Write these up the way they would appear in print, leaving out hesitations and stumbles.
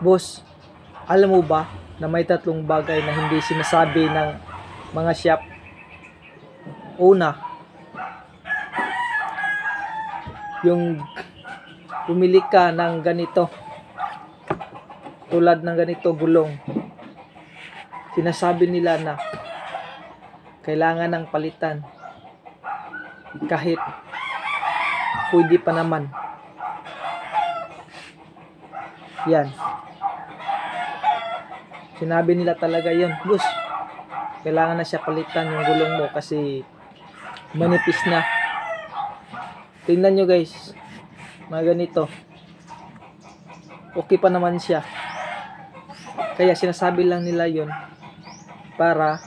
Boss, alam mo ba na may tatlong bagay na hindi sinasabi ng mga shop? Una, yung pumili ka ng ganito, tulad ng ganito gulong, sinasabi nila na kailangan ng palitan kahit pwede pa naman. Yan, sinabi nila talaga yun, boss, kailangan na siya palitan yung gulong mo kasi manipis na. Tingnan nyo guys, mga ganito, okay pa naman siya, kaya sinasabi lang nila yun para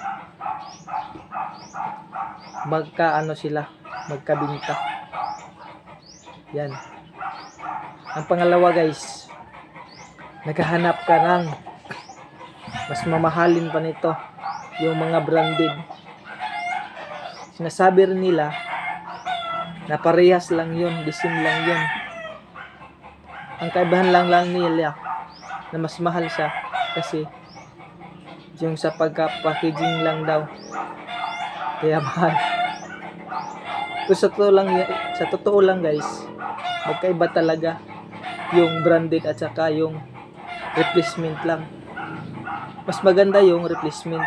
magkaano sila, magkabinta. Yan. Ang pangalawa guys, naghahanap ka ng mas mamahalin pa nito, yung mga branded. Sinasabi rin nila na parehas lang yun, design lang yun. Ang kaibahan lang nila na mas mahal siya kasi yung sa pagka-packaging lang daw, kaya mahal. Pero sa totoo lang guys, magkaiba talaga yung branded at saka yung replacement lang. Mas maganda yung replacement,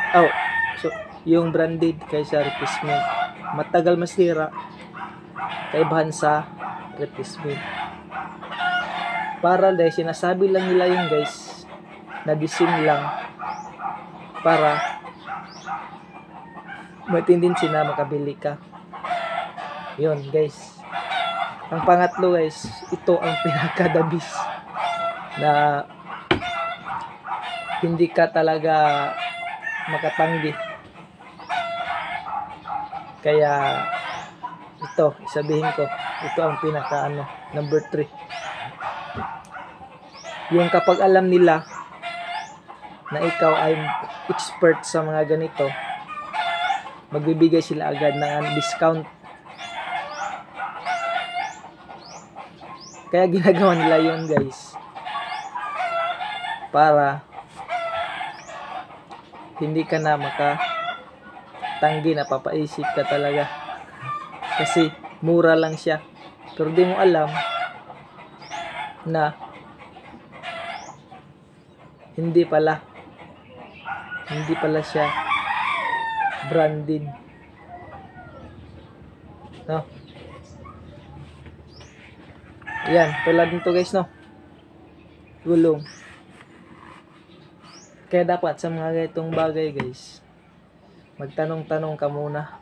yung branded kaysa replacement. Matagal masira, kaibahan sa replacement. Para dahil sinasabi lang nila yung guys na design lang para may tendency na makabili ka. Yun guys. Ang pangatlo guys, ito ang pinakadabis na hindi ka talaga makatanggi. Kaya ito, sabihin ko, ito ang pinaka number 3. Yung kapag alam nila na ikaw ay expert sa mga ganito, magbibigay sila agad ng discount. Kaya ginagawa nila yun guys, para hindi ka na makatanggi, na papaisip ka talaga kasi mura lang siya, pero di mo alam na hindi pala siya branded, no? Yan, tulad nito guys, no, gulong. Kaya dapat sa mga ganitong bagay guys, magtanong-tanong ka muna.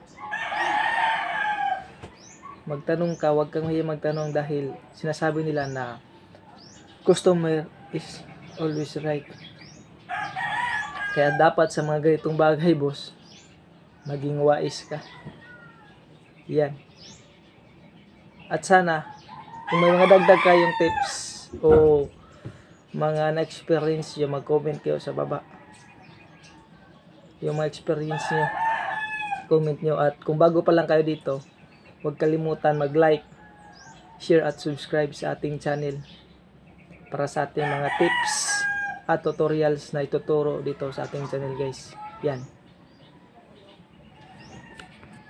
Magtanong ka, wag kang mahiya magtanong, dahil sinasabi nila na customer is always right. Kaya dapat sa mga ganitong bagay boss, maging wais ka. Yan. At sana kung may mga dagdag kayong tips o mga na-experience nyo, mag-comment kayo sa baba. Yung mga experience nyo, comment nyo. At kung bago pa lang kayo dito, huwag kalimutan mag-like, share at subscribe sa ating channel para sa ating mga tips at tutorials na ituturo dito sa ating channel guys. Yan.